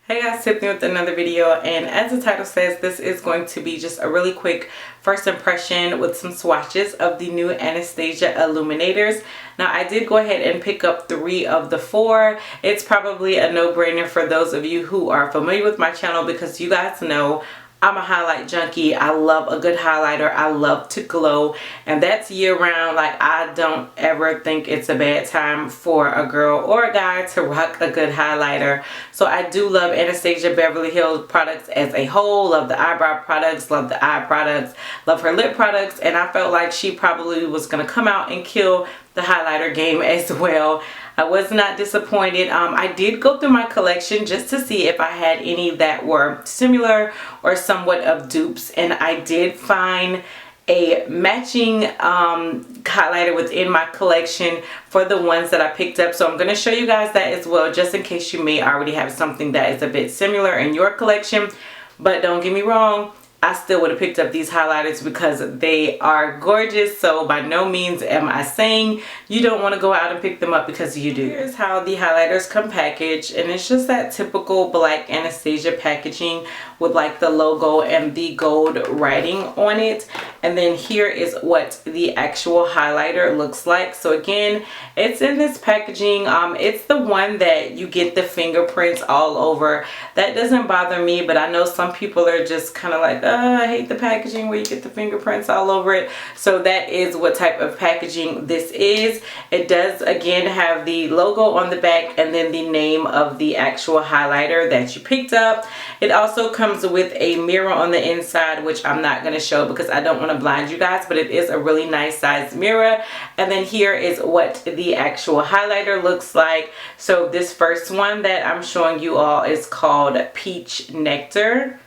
Hey guys, Tiffany with another video, and as the title says, this is going to be just a really quick first impression with some swatches of the new Anastasia Illuminators. Now I did go ahead and pick up 3 of the 4. It's probably a no-brainer for those of you who are familiar with my channel because you guys know I'm a highlight junkie. I love a good highlighter. I love to glow, and that's year round. Like, I don't ever think it's a bad time for a girl or a guy to rock a good highlighter. So I do love Anastasia Beverly Hills products as a whole. Love the eyebrow products, love the eye products, love her lip products, and I felt like she probably was going to come out and kill the highlighter game as well. I was not disappointed. I did go through my collection just to see if I had any that were similar or somewhat of dupes, and I did find a matching highlighter within my collection for the ones that I picked up. So I'm going to show you guys that as well, just in case you may already have something that is a bit similar in your collection. But don't get me wrong, I still would have picked up these highlighters because they are gorgeous. So by no means am I saying you don't want to go out and pick them up, because you do. Here's how the highlighters come packaged, and it's just that typical black Anastasia packaging with like the logo and the gold writing on it. And then here is what the actual highlighter looks like. So again, it's in this packaging. It's the one that you get the fingerprints all over. That doesn't bother me, but I know some people are just kind of like, I hate the packaging where you get the fingerprints all over it. So that is what type of packaging this is. It does again have the logo on the back and then the name of the actual highlighter that you picked up. It also comes with a mirror on the inside, which I'm not going to show because I don't want to blind you guys, but it is a really nice size mirror. And then here is what the actual highlighter looks like. So this first one that I'm showing you all is called Peach Nectar.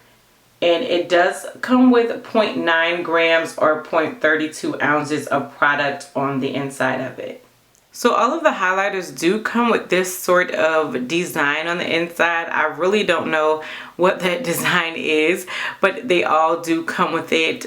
And it does come with 0.9 grams or 0.32 ounces of product on the inside of it. So all of the highlighters do come with this sort of design on the inside. I really don't know what that design is, but they all do come with it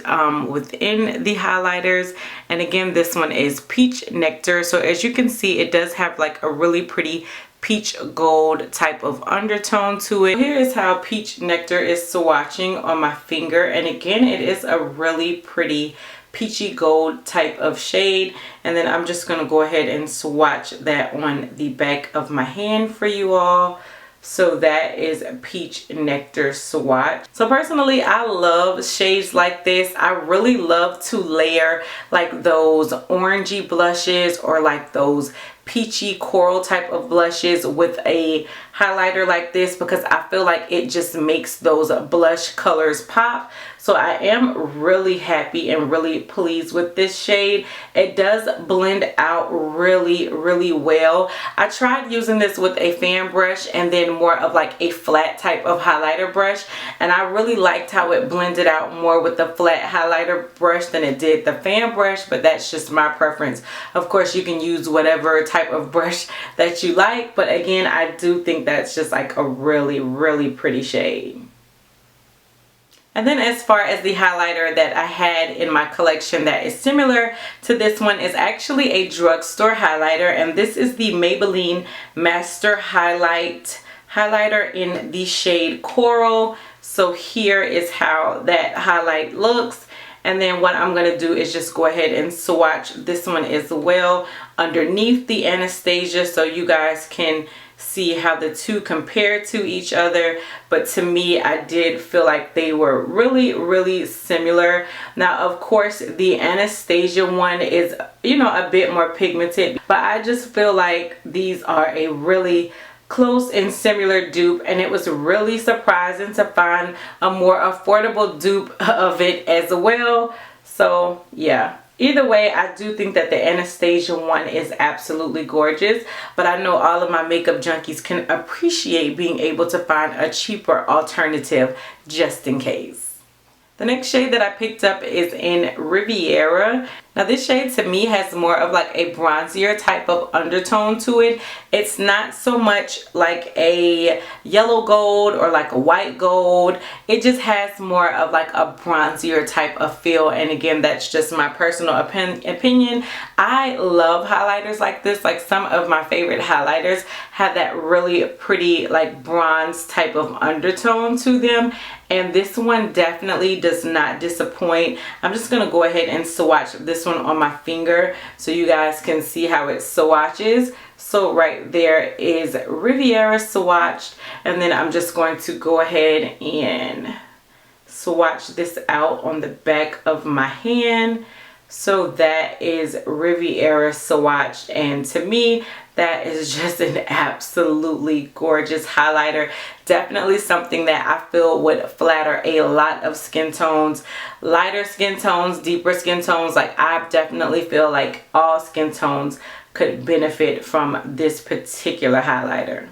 within the highlighters. And again, this one is Peach Nectar. So as you can see, it does have like a really pretty peach gold type of undertone to it. Here is how Peach Nectar is swatching on my finger, and again, it is a really pretty peachy gold type of shade. And then I'm just going to go ahead and swatch that on the back of my hand for you all. So that is Peach Nectar swatch. So personally, I love shades like this. I really love to layer like those orangey blushes or like those peachy coral type of blushes with a highlighter like this, because I feel like it just makes those blush colors pop. So I am really happy and really pleased with this shade. It does blend out really well. I tried using this with a fan brush and then more of like a flat type of highlighter brush, and I really liked how it blended out more with the flat highlighter brush than it did the fan brush, but that's just my preference. Of course, you can use whatever type of brush that you like, but again, I do think that's just like a really pretty shade. And then as far as the highlighter that I had in my collection that is similar to this one is actually a drugstore highlighter, and this is the Maybelline Master Highlighter in the shade Coral. So here is how that highlight looks. And then what I'm going to do is just go ahead and swatch this one as well underneath the Anastasia, so you guys can see how the two compare to each other. But to me, I did feel like they were really similar. Now of course the Anastasia one is, you know, a bit more pigmented, but I just feel like these are a really close and similar dupe, and it was really surprising to find a more affordable dupe of it as well. So yeah, either way, I do think that the Anastasia one is absolutely gorgeous, but I know all of my makeup junkies can appreciate being able to find a cheaper alternative just in case. The next shade that I picked up is in Riviera. Now this shade to me has more of like a bronzier type of undertone to it. It's not so much like a yellow gold or like a white gold. It just has more of like a bronzier type of feel, and again, that's just my personal opinion. I love highlighters like this. Like some of my favorite highlighters have that really pretty like bronze type of undertone to them, and this one definitely does not disappoint. I'm just gonna go ahead and swatch this one on my finger so you guys can see how it swatches. So right there is Riviera swatched, and then I'm just going to go ahead and swatch this out on the back of my hand. So that is Riviera swatched, and to me that is just an absolutely gorgeous highlighter. Definitely something that I feel would flatter a lot of skin tones, lighter skin tones, deeper skin tones. Like I definitely feel like all skin tones could benefit from this particular highlighter.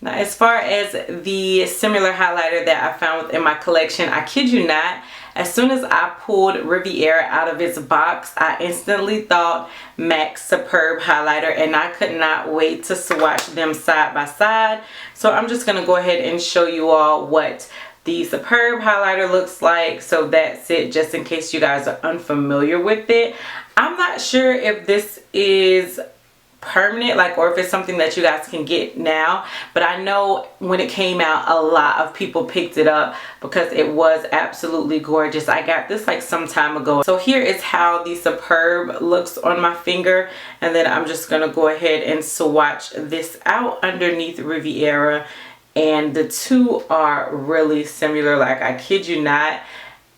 Now as far as the similar highlighter that I found within my collection, I kid you not, as soon as I pulled Riviera out of its box, I instantly thought MAC Superb highlighter, and I could not wait to swatch them side by side. So I'm just going to go ahead and show you all what the Superb highlighter looks like. So that's it, just in case you guys are unfamiliar with it. I'm not sure if this is permanent, like, or if it's something that you guys can get now, but I know when it came out a lot of people picked it up because it was absolutely gorgeous. I got this like some time ago. So here is how the Superb looks on my finger, and then I'm just gonna go ahead and swatch this out underneath Riviera, and the two are really similar. Like I kid you not,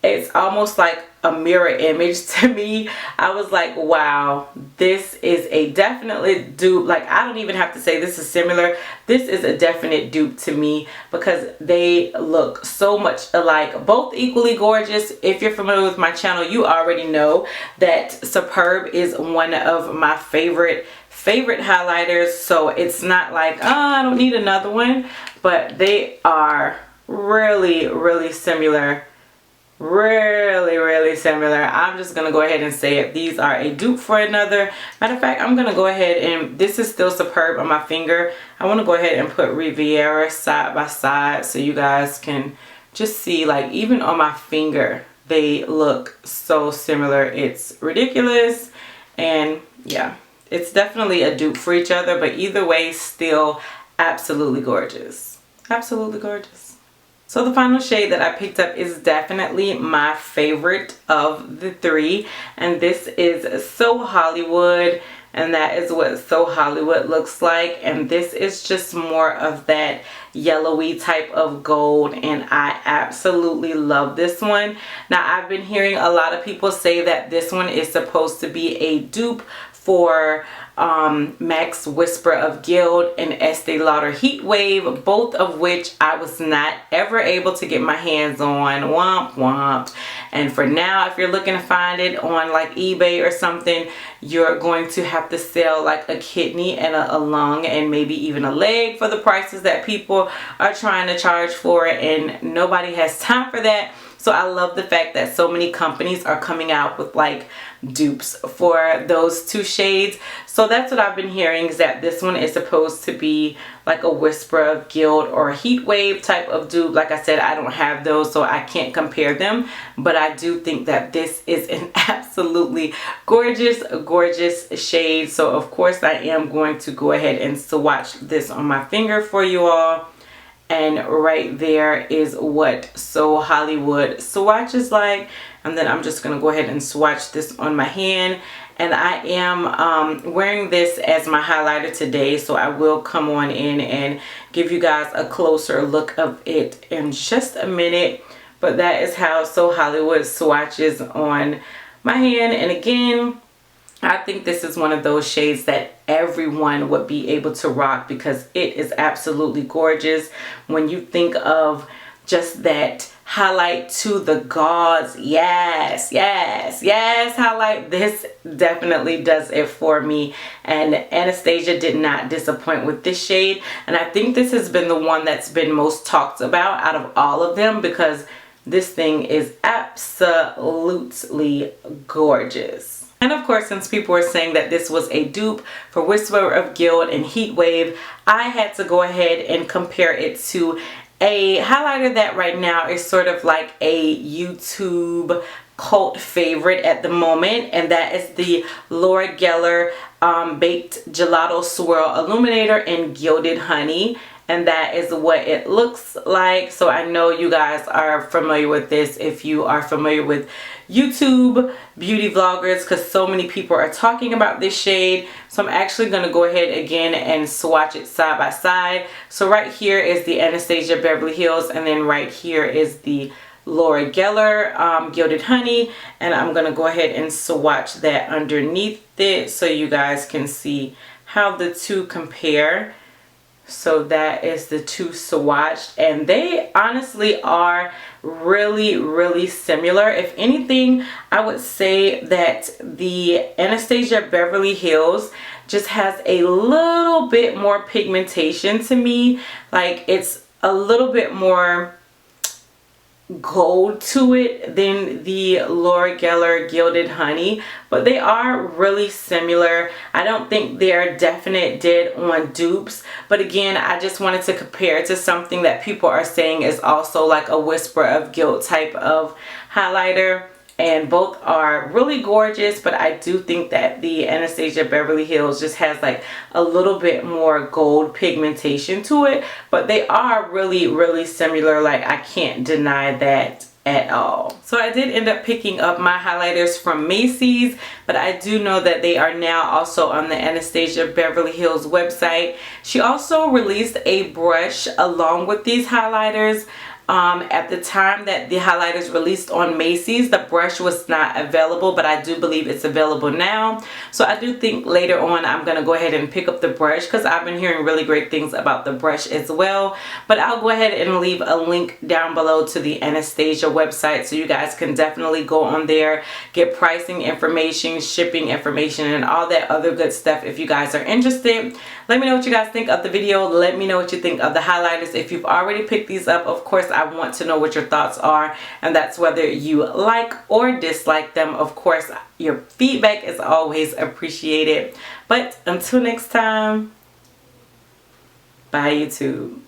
it's almost like a mirror image to me. I was like, wow, this is a definitely dupe. Like I don't even have to say this is similar. This is a definite dupe to me because they look so much alike, both equally gorgeous. If you're familiar with my channel, you already know that Superb is one of my favorite highlighters. So it's not like, oh, I don't need another one, but they are really similar. Really similar. I'm just gonna go ahead and say it. These are a dupe for another. Matter of fact, I'm gonna go ahead and this is still Superb on my finger. I want to go ahead and put Riviera side by side so you guys can just see, like, even on my finger they look so similar. It's ridiculous. And yeah, it's definitely a dupe for each other, but either way, still absolutely gorgeous. Absolutely gorgeous. So the final shade that I picked up is definitely my favorite of the three, and this is So Hollywood, and that is what So Hollywood looks like. And this is just more of that yellowy type of gold, and I absolutely love this one. Now I've been hearing a lot of people say that this one is supposed to be a dupe for MAC's Whisper of Guild and Estee Lauder Heat Wave, both of which I was not ever able to get my hands on. Womp womp. And for now, if you're looking to find it on like eBay or something, you're going to have to sell like a kidney and a lung and maybe even a leg for the prices that people are trying to charge for it, and nobody has time for that. So I love the fact that so many companies are coming out with like dupes for those two shades. So that's what I've been hearing, is that this one is supposed to be like a Whisper of Guild or a Heat Wave type of dupe. Like I said, I don't have those, so I can't compare them, but I do think that this is an absolutely gorgeous shade. So of course I am going to go ahead and swatch this on my finger for you all. And right there is what So Hollywood swatches like. And then I'm just going to go ahead and swatch this on my hand. And I am wearing this as my highlighter today, so I will come on in and give you guys a closer look of it in just a minute. But that is how So Hollywood swatches on my hand. And again, I think this is one of those shades that everyone would be able to rock because it is absolutely gorgeous. When you think of just that highlight to the gauze, yes highlight, this definitely does it for me. And Anastasia did not disappoint with this shade, and I think this has been the one that's been most talked about out of all of them because this thing is absolutely gorgeous. And of course, since people were saying that this was a dupe for Whisper of Guilt and Heat Wave, I had to go ahead and compare it to a highlighter that right now is sort of like a YouTube cult favorite at the moment, and that is the L'Oreal Baked Gelato Swirl Illuminator in Gilded Honey. And that is what it looks like. So I know you guys are familiar with this if you are familiar with YouTube beauty vloggers, because so many people are talking about this shade. So I'm actually going to go ahead again and swatch it side by side. So right here is the Anastasia Beverly Hills, and then right here is the L'Oreal Gilded Honey, and I'm going to go ahead and swatch that underneath it so you guys can see how the two compare. So that is the two swatched, and they honestly are really similar. If anything, I would say that the Anastasia Beverly Hills just has a little bit more pigmentation to me. Like, it's a little bit more gold to it than the L'Oreal Gilded Honey, but they are really similar. I don't think they're definite dead on dupes, but again, I just wanted to compare it to something that people are saying is also like a Whisper of Guilt type of highlighter. And both are really gorgeous, but I do think that the Anastasia Beverly Hills just has like a little bit more gold pigmentation to it, but they are really similar. Like, I can't deny that at all. So I did end up picking up my highlighters from Macy's, but I do know that they are now also on the Anastasia Beverly Hills website. She also released a brush along with these highlighters. At the time that the highlighters released on Macy's, the brush was not available, but I do believe it's available now. So I do think later on I'm going to go ahead and pick up the brush, because I've been hearing really great things about the brush as well. But I'll go ahead and leave a link down below to the Anastasia website, so you guys can definitely go on there, get pricing information, shipping information, and all that other good stuff if you guys are interested. Let me know what you guys think of the video. Let me know what you think of the highlighters. If you've already picked these up, of course I want to know what your thoughts are, and that's whether you like or dislike them. Of course, your feedback is always appreciated. But until next time, bye YouTube.